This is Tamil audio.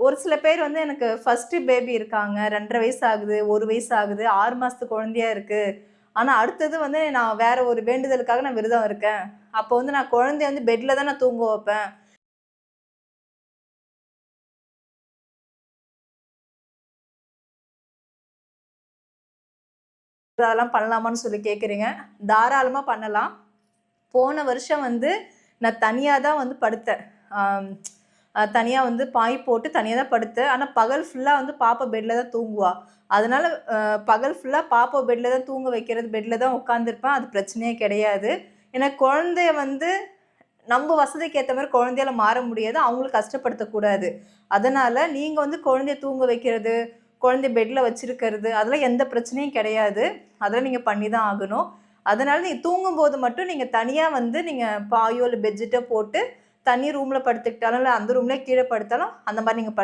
ஒரு சில பேர் வந்து எனக்கு ஃபர்ஸ்ட்டு பேபி இருக்காங்க. 2 1/2 வயசு ஆகுது, 1 வயசு ஆகுது, 6 மாசத்து குழந்தையா இருக்கு. ஆனா அடுத்தது வந்து நான் வேற ஒரு வேண்டுதலுக்காக நான் விரதம் இருக்கேன். அப்போ வந்து நான் குழந்தைய வந்து பெட்ல தான் நான் தூங்க வைப்பேன். அதெல்லாம் பண்ணலாமான்னு சொல்லி கேட்குறீங்க. தாராளமா பண்ணலாம். போன வருஷம் வந்து நான் தனியா தான் வந்து படுத்தேன். ஆம். தனியா வந்து பாய் போட்டு தனியா தான் படுத்தேன். ஆனா பகல் ஃபுல்லா வந்து பாப்பா பெட்ல தான் தூங்குவா. அதனால பகல் ஃபுல்லா பாப்பாவ பெட்ல தான் தூங்க வைக்கிறது, பெட்ல தான் உட்காந்துருப்பேன். அது பிரச்சனையே கிடையாது. ஏன்னா குழந்தைய வந்து நம்ப வசதிக்கு ஏத்த மாரி குழந்தையால மாற முடியாது. அவங்கள கஷ்டப்படுத்தக்கூடாது. அதனால நீங்க வந்து குழந்தைய தூங்க வைக்கிறது, குழந்தைய பெட்ல வச்சிருக்கிறது, அதெல்லாம் எந்த பிரச்சனையும் கிடையாது. அதெல்லாம் நீங்க பண்ணி தான் ஆகணும். அதனால நீங்க தூங்கும்போது மட்டும் நீங்க தனியா வந்து நீங்க பாயோ, இல்ல பெட்ஷீட்டோ போட்டு தனி ரூம்ல படுத்துக்கிட்டாலும், இல்ல அந்த ரூம்லயே கீழ படுத்தாலும், அந்த மாரி நீங்க